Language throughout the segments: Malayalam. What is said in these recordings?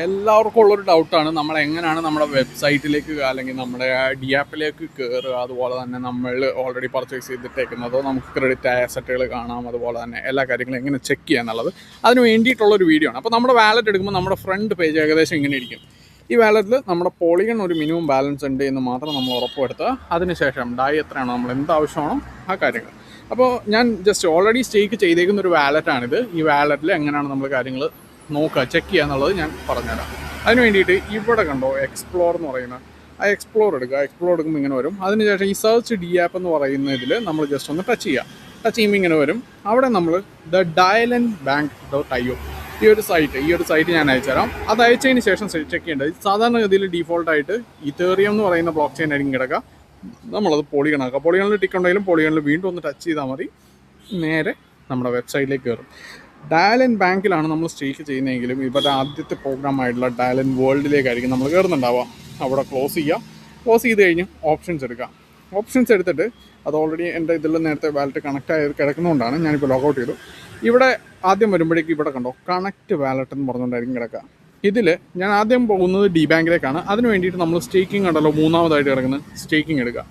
എല്ലാവർക്കും ഉള്ളൊരു ഡൗട്ടാണ് നമ്മൾ എങ്ങനെയാണ് നമ്മുടെ വെബ്സൈറ്റിലേക്ക് അല്ലെങ്കിൽ നമ്മുടെ ഡി ആപ്പിലേക്ക് കയറുക, അതുപോലെ തന്നെ നമ്മൾ ഓൾറെഡി പർച്ചേസ് ചെയ്തിട്ടേക്കുന്നതോ നമുക്ക് ക്രെഡിറ്റ് ആയ അസറ്റുകൾ കാണാം, അതുപോലെ തന്നെ എല്ലാ കാര്യങ്ങളും എങ്ങനെ ചെക്ക് ചെയ്യുക എന്നുള്ളത് അതിന് വേണ്ടിയിട്ടുള്ളൊരു വീഡിയോ ആണ്. അപ്പോൾ നമ്മുടെ വാലറ്റ് എടുക്കുമ്പോൾ നമ്മുടെ ഫ്രണ്ട് പേജ് ഏകദേശം ഇങ്ങനെ ഇരിക്കും. ഈ വാലറ്റിൽ നമ്മുടെ പോളിഗൺ ഒരു മിനിമം ബാലൻസ് ഉണ്ട് എന്ന് മാത്രം നമ്മൾ ഉറപ്പുവരുത്തുക. അതിനുശേഷം ഡായി എത്രയാണോ, നമ്മൾ എന്താവശ്യമാണോ ആ കാര്യങ്ങൾ. അപ്പോൾ ഞാൻ ജസ്റ്റ് ഓൾറെഡി സ്റ്റേക്ക് ചെയ്തേക്കുന്ന ഒരു വാലറ്റാണിത്. ഈ വാലറ്റിൽ എങ്ങനെയാണ് നമ്മൾ കാര്യങ്ങൾ നോക്കുക, ചെക്ക് ചെയ്യുക എന്നുള്ളത് ഞാൻ പറഞ്ഞുതരാം. അതിന് വേണ്ടിയിട്ട് ഇവിടെ കണ്ടോ എക്സ്പ്ലോർ എന്ന് പറയുന്ന ആ എക്സ്പ്ലോർ എടുക്കുക. എക്സ്പ്ലോർ എടുക്കുമ്പോൾ ഇങ്ങനെ വരും. അതിനുശേഷം ഈ സെർച്ച് ഡി ആപ്പ് എന്ന് പറയുന്നതിൽ നമ്മൾ ജസ്റ്റ് ഒന്ന് ടച്ച് ചെയ്യുക. ടച്ച് ചെയ്യുമ്പോൾ ഇങ്ങനെ വരും. അവിടെ നമ്മൾ ദ dialenbank.io ഈ ഒരു സൈറ്റ് ഞാൻ അയച്ചുതരാം. അത് അയച്ചതിന് ശേഷം ചെക്ക് ചെയ്യേണ്ടത് സാധാരണഗതിയിൽ ഡീഫോൾട്ടായിട്ട് ഇതേറിയം എന്ന് പറയുന്ന ബ്ലോക്ക് ചെയിൻ ആയിരിക്കും കിടക്കുക. നമ്മളത് പോളിഗൺ ആക്കുക. പോളിഗണിൽ ടിക്ക് ഉണ്ടെങ്കിലും പോളിഗണിൽ വീണ്ടും ഒന്ന് ടച്ച് ചെയ്താൽ മതി, നേരെ നമ്മുടെ വെബ്സൈറ്റിലേക്ക് കയറും. ഡയലൻ ബാങ്കിലാണ് നമ്മൾ സ്റ്റേക്ക് ചെയ്യുന്നതെങ്കിലും ഇവരുടെ ആദ്യത്തെ പ്രോഗ്രാമായിട്ടുള്ള ഡയലൻ വേൾഡിലേക്കായിരിക്കും നമ്മൾ കയറുന്നുണ്ടാവുക. അവിടെ ക്ലോസ് ചെയ്യുക. ക്ലോസ് ചെയ്ത് കഴിഞ്ഞ് ഓപ്ഷൻസ് എടുക്കുക. ഓപ്ഷൻസ് എടുത്തിട്ട് അത് ഓൾറെഡി എൻ്റെ ഇതിൽ നേരത്തെ വാലറ്റ് കണക്റ്റ് ആയി കിടക്കുന്നതുകൊണ്ടാണ് ഞാനിപ്പോൾ ലോഗൗട്ട് ചെയ്തു. ഇവിടെ ആദ്യം വരുമ്പോഴേക്കും ഇവിടെ കണ്ടോ കണക്റ്റ് വാലറ്റ് എന്ന് പറഞ്ഞുകൊണ്ടായിരിക്കും കിടക്കുക. ഇതിൽ ഞാൻ ആദ്യം പോകുന്നത് ഡി ബാങ്കിലേക്കാണ്. അതിന് വേണ്ടിയിട്ട് നമ്മൾ സ്റ്റേക്കിംഗ് ഉണ്ടല്ലോ, മൂന്നാമതായിട്ട് കിടക്കുന്നത് സ്റ്റേക്കിംഗ് എടുക്കുക.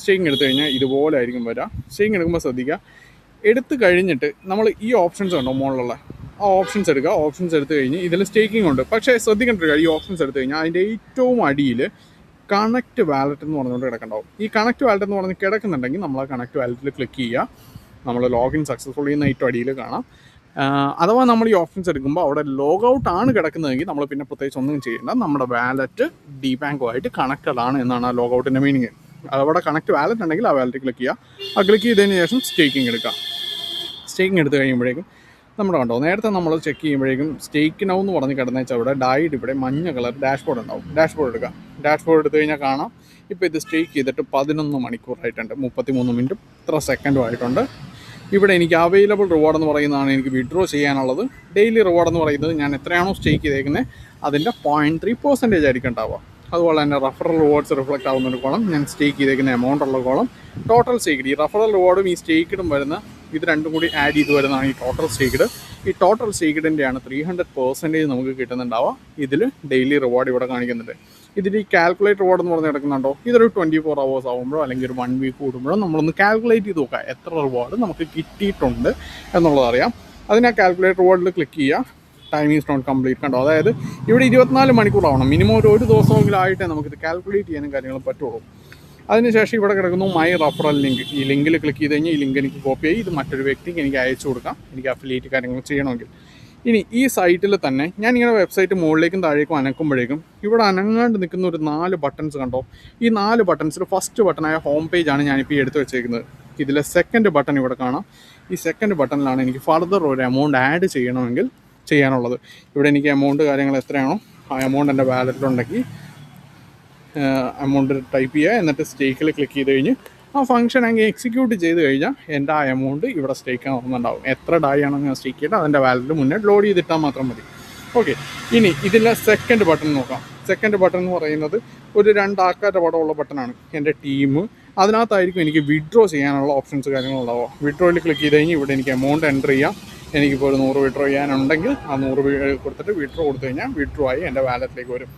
സ്റ്റേക്കിംഗ് എടുത്തു കഴിഞ്ഞാൽ ഇതുപോലെ ആയിരിക്കും വരിക. സ്റ്റേക്കിംഗ് എടുക്കുമ്പോൾ ശ്രദ്ധിക്കുക, എടുത്തു കഴിഞ്ഞിട്ട് നമ്മൾ ഈ ഓപ്ഷൻസ് ഉണ്ടോ മുകളിലുള്ള ആ ഓപ്ഷൻസ് എടുക്കുക. ഓപ്ഷൻസ് എടുത്തു കഴിഞ്ഞ് ഇതിൽ സ്റ്റേക്കിംഗ് ഉണ്ട്. പക്ഷേ ശ്രദ്ധിക്കേണ്ട ഈ ഓപ്ഷൻസ് എടുത്തു കഴിഞ്ഞാൽ അതിൻ്റെ ഏറ്റവും അടിയിൽ കണക്റ്റ് വാലറ്റ് എന്ന് പറഞ്ഞുകൊണ്ട് കിടക്കണ്ടാവും. ഈ കണക്റ്റ് വാലറ്റ് എന്ന് പറഞ്ഞ് കിടക്കുന്നുണ്ടെങ്കിൽ നമ്മൾ ആ കണക്റ്റ് വാലറ്റിൽ ക്ലിക്ക് ചെയ്യുക. നമ്മൾ ലോഗിൻ സക്സസ്ഫുള്ളി എന്ന് ഏറ്റവും അടിയിൽ കാണാം. അഥവാ നമ്മൾ ഈ ഓപ്ഷൻസ് എടുക്കുമ്പോൾ അവിടെ ലോഗൗട്ട് ആണ് കിടക്കുന്നതെങ്കിൽ നമ്മൾ പിന്നെ പ്രത്യേകിച്ച് ഒന്നും ചെയ്യേണ്ട. നമ്മുടെ വാലറ്റ് ഡി ബാങ്കുമായിട്ട് കണക്റ്റഡ് ആണ് എന്നാണ് ആ ലോഗൗട്ടിൻ്റെ മീനിങ്. അവിടെ കണക്റ്റ് വാലറ്റ് ഉണ്ടെങ്കിൽ ആ വാലറ്റ് ക്ലിക്ക് ചെയ്യുക. ആ ക്ലിക്ക് ചെയ്തതിന് ശേഷം സ്റ്റേക്കിംഗ് എടുക്കുക. സ്റ്റേക്കിംഗ് എടുത്ത് കഴിയുമ്പോഴേക്കും നമ്മുടെ കണ്ടോ നേരത്തെ നമ്മൾ ചെക്ക് ചെയ്യുമ്പോഴേക്കും സ്റ്റേക്ക് നൗ എന്ന് പറഞ്ഞ് കിടന്നു വെച്ചാൽ അവിടെ ഡായിട്ട് ഇവിടെ മഞ്ഞ കളർ ഡാഷ്ബോർഡ് ഉണ്ടാവും. ഡാഷ്ബോർഡ് എടുക്കുക. ഡാഷ്ബോർഡ് എടുത്തു കഴിഞ്ഞാൽ കാണാം ഇപ്പോൾ ഇത് സ്റ്റേക്ക് ചെയ്തിട്ട് 11 മണിക്കൂറായിട്ടുണ്ട്, 33 മിനിറ്റും ഇത്ര സെക്കൻഡും ആയിട്ടുണ്ട്. ഇവിടെ എനിക്ക് അവൈലബിൾ റിവാർഡ് എന്ന് പറയുന്നതാണ് എനിക്ക് വിഡ്രോ ചെയ്യാനുള്ളത്. ഡെയിലി റിവാർഡ് എന്ന് പറയുന്നത് ഞാൻ എത്രയാണോ സ്റ്റേക്ക് ചെയ്തേക്കുന്നത് അതിൻ്റെ 0.3% ആയിരിക്കും ഉണ്ടാവുക. അതുപോലെ തന്നെ റഫറൽ റിവാർഡ്സ് റിഫ്ലക്റ്റ് ആവുന്ന ഒരു കോളം, ഞാൻ സ്റ്റേക്ക് ചെയ്തേക്കുന്ന എമൗണ്ട് ഉള്ള കോളം, ടോട്ടൽ സ്റ്റേക്ക്ഡ്. ഈ റഫറൽ റിവാർഡും ഈ സ്റ്റേക്കിടും വരുന്ന ഇത് രണ്ടും കൂടി ആഡ് ചെയ്ത് വരുന്നതാണ് ഈ ടോട്ടൽ സ്റ്റേക്ക്ഡ്. ഈ ടോട്ടൽ സ്റ്റേക്കിഡിൻ്റെയാണ് 300% നമുക്ക് കിട്ടുന്നുണ്ടാവുക. ഇതിൽ ഡെയിലി റിവാർഡ് ഇവിടെ കാണിക്കുന്നുണ്ട്. ഇതിൽ ഈ കാൽക്കുലേറ്റ് റിവാർഡ് എന്ന് പറഞ്ഞ് കിടക്കുന്നുണ്ടോ, ഇതൊരു 24 hours ആകുമ്പോഴോ അല്ലെങ്കിൽ ഒരു 1 week കൂടുമ്പോഴോ നമ്മളൊന്ന് കാൽക്കുലേറ്റ് ചെയ്ത് നോക്കുക എത്ര റിവാർഡ് നമുക്ക് കിട്ടിയിട്ടുണ്ട് എന്നുള്ളത് അറിയാം. അതിന് ആ കാൽക്കുലേറ്റ് റിവാർഡിൽ ക്ലിക്ക് ചെയ്യുക. ടൈം ഈസ് നോട്ട് കംപ്ലീറ്റ് കണ്ടോ, അതായത് ഇവിടെ 24 മണിക്കൂറാവണം മിനിമം. ഒരു ദിവസമെങ്കിലും ആയിട്ടേ നമുക്കിത് കാൽക്കുലേറ്റ് ചെയ്യാനും കാര്യങ്ങളും പറ്റുള്ളൂ. അതിനുശേഷം ഇവിടെ കിടക്കുന്നു മൈ റഫറൽ ലിങ്ക്. ഈ ലിങ്കിൽ ക്ലിക്ക് ചെയ്ത് കഴിഞ്ഞാൽ ഈ ലിങ്ക് എനിക്ക് കോപ്പി ചെയ്ത് ഇത് മറ്റൊരു വ്യക്തിക്ക് എനിക്ക് അയച്ചു കൊടുക്കാം, എനിക്ക് അഫിലിയേറ്റ് കാര്യങ്ങൾ ചെയ്യണമെങ്കിൽ. ഇനി ഈ സൈറ്റിൽ തന്നെ ഞാനിങ്ങനെ വെബ്സൈറ്റ് മുകളിലേക്കും താഴേക്കും അനക്കുമ്പോഴേക്കും ഇവിടെ അനങ്ങാണ്ട് നിൽക്കുന്ന ഒരു 4 ബട്ടൺസ് കണ്ടോ. ഈ 4 ബട്ടൺസിൽ ഫസ്റ്റ് ബട്ടണായ ഹോം പേജാണ് ഞാനിപ്പോൾ ഈ എടുത്ത് വെച്ചേക്കുന്നത്. ഇതിലെ സെക്കൻഡ് ബട്ടൺ ഇവിടെ കാണാം. ഈ സെക്കൻഡ് ബട്ടണിലാണ് എനിക്ക് ഫർദർ ഒരു എമൗണ്ട് ആഡ് ചെയ്യണമെങ്കിൽ ചെയ്യാനുള്ളത്. ഇവിടെ എനിക്ക് എമൗണ്ട് കാര്യങ്ങൾ എത്രയാണോ ആ എമൗണ്ട് എൻ്റെ വാലറ്റിലുണ്ടെങ്കിൽ എമൗണ്ട് ടൈപ്പ് ചെയ്യുക. എന്നിട്ട് സ്റ്റേക്കിൽ ക്ലിക്ക് ചെയ്ത് കഴിഞ്ഞ് ആ ഫംഗ്ഷൻ അങ്ങ് എക്സിക്യൂട്ട് ചെയ്ത് കഴിഞ്ഞാൽ എൻ്റെ ആ എമൗണ്ട് ഇവിടെ സ്റ്റേക്ക് ആവുന്നുണ്ടാവും. എത്ര ഡായി ആണോ ഞാൻ സ്റ്റേക്ക് ചെയ്താൽ അതിൻ്റെ വാലറ്റിൽ മുന്നേ ലോഡ് ചെയ്തിട്ടാൽ മാത്രം മതി. ഓക്കെ, ഇനി ഇതിലെ സെക്കൻഡ് ബട്ടൺ നോക്കാം. സെക്കൻഡ് ബട്ടൺ എന്ന് പറയുന്നത് ഒരു 2 ആൾക്കാരുടെ പടമുള്ള ബട്ടണാണ്. എൻ്റെ ടീം അതിനകത്തായിരിക്കും എനിക്ക് വിഡ്രോ ചെയ്യാനുള്ള ഓപ്ഷൻസ് കാര്യങ്ങളുണ്ടാവുക. വിഡ്രോയിൽ ക്ലിക്ക് ചെയ്ത് കഴിഞ്ഞാൽ ഇവിടെ എനിക്ക് എമൗണ്ട് എൻ്റർ ചെയ്യാം. എനിക്കിപ്പോൾ ഒരു 100 വിഡ്രോ ചെയ്യാനുണ്ടെങ്കിൽ ആ 100 കൊടുത്തിട്ട് വിഡ്രോ കൊടുത്തു കഴിഞ്ഞാൽ വിഡ്രോ ആയി എൻ്റെ വാലറ്റിലേക്ക് വരും.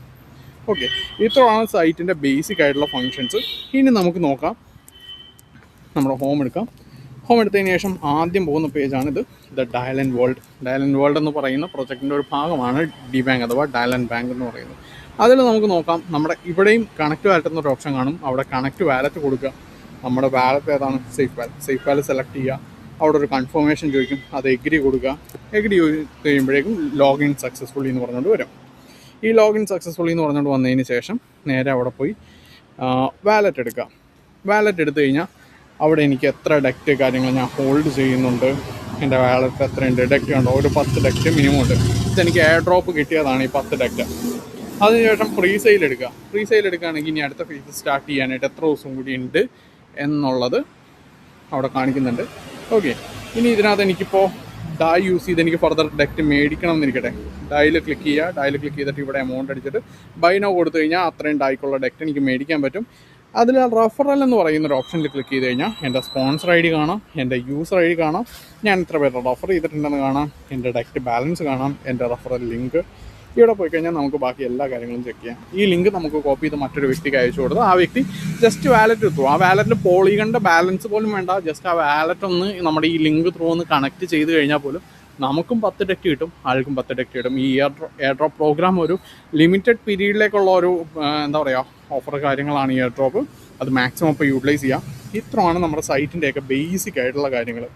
ഓക്കെ, ഇത്രയാണ് സൈറ്റിൻ്റെ ബേസിക് ആയിട്ടുള്ള ഫങ്ഷൻസ്. ഇനി നമുക്ക് നോക്കാം. നമ്മുടെ ഹോം എടുക്കാം. ഹോം എടുത്തതിന് ശേഷം ആദ്യം പോകുന്ന പേജാണിത്, ദ ഡയലൻ വേൾഡ്. ഡയലൻ വേൾഡ് എന്ന് പറയുന്ന പ്രൊജക്റ്റിൻ്റെ ഒരു ഭാഗമാണ് ഡി ബാങ്ക് അഥവാ ഡയലൻ ബാങ്ക് എന്ന് പറയുന്നത്. അതിൽ നമുക്ക് നോക്കാം. നമ്മുടെ ഇവിടെയും കണക്റ്റ് വാലറ്റ് എന്നൊരു ഓപ്ഷൻ കാണും. അവിടെ കണക്റ്റ് വാലറ്റ് കൊടുക്കുക. നമ്മുടെ വാലറ്റ് ഏതാണ്, safe wallet. Safe wallet select ചെയ്യുക. അവിടെ ഒരു കൺഫർമേഷൻ ചോദിക്കും, അത് എഗ്രി കൊടുക്കുക. എഗ്രി കഴിയുമ്പോഴേക്കും ലോഗിൻ സക്സസ്ഫുള്ളി എന്ന് പറഞ്ഞുകൊണ്ട് വരും. ഈ ലോഗിൻ സക്സസ്ഫുള്ളി എന്ന് പറഞ്ഞുകൊണ്ട് വന്നതിന് ശേഷം നേരെ അവിടെ പോയി വാലറ്റ് എടുക്കുക. വാലറ്റ് എടുത്തു കഴിഞ്ഞാൽ അവിടെ എനിക്ക് എത്ര ഡെക്റ്റ് കാര്യങ്ങൾ ഞാൻ ഹോൾഡ് ചെയ്യുന്നുണ്ട്, എൻ്റെ വാലറ്റ് എത്രയുണ്ട്, ഡെക്റ്റ് ഉണ്ടോ, ഒരു 10 ഡെക്റ്റ് മിനിമം ഉണ്ട്. ഇതെനിക്ക് എയർ ഡ്രോപ്പ് കിട്ടിയതാണ് ഈ 10 ഡെക്റ്റ്. അതിനുശേഷം ഫ്രീ സെയിൽ എടുക്കുക. ഫ്രീ സെയിൽ എടുക്കുകയാണെങ്കിൽ ഇനി അടുത്ത ഫേസ് സ്റ്റാർട്ട് ചെയ്യാനായിട്ട് എത്ര ദിവസം കൂടി ഉണ്ട് എന്നുള്ളത് അവിടെ കാണിക്കുന്നുണ്ട്. ഓക്കെ, ഇനി ഇതിനകത്ത് എനിക്കിപ്പോൾ ഡായ് യൂസ് ചെയ്ത് എനിക്ക് ഫർദർ ഡെക്റ്റ് മേടിക്കണം എന്നിരിക്കട്ടെ. ഡായിൽ ക്ലിക്ക് ചെയ്യുക. ഡായിൽ ക്ലിക്ക് ചെയ്തിട്ട് ഇവിടെ എമൗണ്ട് അടിച്ചിട്ട് ബൈ നൗ കൊടുത്തു കഴിഞ്ഞാൽ അത്രയും ഡായ്ക്കുള്ള ഡെക്റ്റ് എനിക്ക് മേടിക്കാൻ പറ്റും. അതിൽ റഫറൽ എന്ന് പറയുന്നൊരു ഓപ്ഷനിൽ ക്ലിക്ക് ചെയ്ത് കഴിഞ്ഞാൽ എൻ്റെ സ്പോൺസർ ഐ ഡി കാണാം, എൻ്റെ യൂസർ ഐ ഡി കാണാം, ഞാൻ എത്ര പേരെ റഫർ ചെയ്തിട്ടുണ്ടെന്ന് കാണാം, എൻ്റെ ഡെക്റ്റ് ബാലൻസ് കാണാം, എൻ്റെ റഫറൽ ലിങ്ക്, ഇവിടെ പോയി കഴിഞ്ഞാൽ നമുക്ക് ബാക്കി എല്ലാ കാര്യങ്ങളും ചെക്ക് ചെയ്യാം. ഈ ലിങ്ക് നമുക്ക് കോപ്പി ചെയ്ത് മറ്റൊരു വ്യക്തിക്ക് അയച്ചു കൊടുത്ത് ആ വ്യക്തി ജസ്റ്റ് വാലറ്റ് ത്രൂ, ആ വാലറ്റിൽ പോളിഗണിൻ്റെ ബാലൻസ് പോലും വേണ്ട, ജസ്റ്റ് ആ വാലറ്റ് ഒന്ന് നമ്മുടെ ഈ ലിങ്ക് ത്രൂ ഒന്ന് കണക്ട് ചെയ്ത് കഴിഞ്ഞാൽ പോലും നമുക്കും 10 ടെക്റ്റ് കിട്ടും, ആൾക്കും 10 ടെക്റ്റ് കിട്ടും. ഈ എയർ ഡ്രോപ്പ് പ്രോഗ്രാം ഒരു ലിമിറ്റഡ് പീരീഡിലേക്കുള്ള ഒരു എന്താ പറയുക ഓഫർ കാര്യങ്ങളാണ് ഈ എയർ ഡ്രോപ്പ്. അത് മാക്സിമം ഇപ്പോൾ യൂട്ടിലൈസ് ചെയ്യാം. ഇത്രയാണ് നമ്മുടെ സൈറ്റിൻ്റെയൊക്കെ ബേസിക് ആയിട്ടുള്ള കാര്യങ്ങൾ.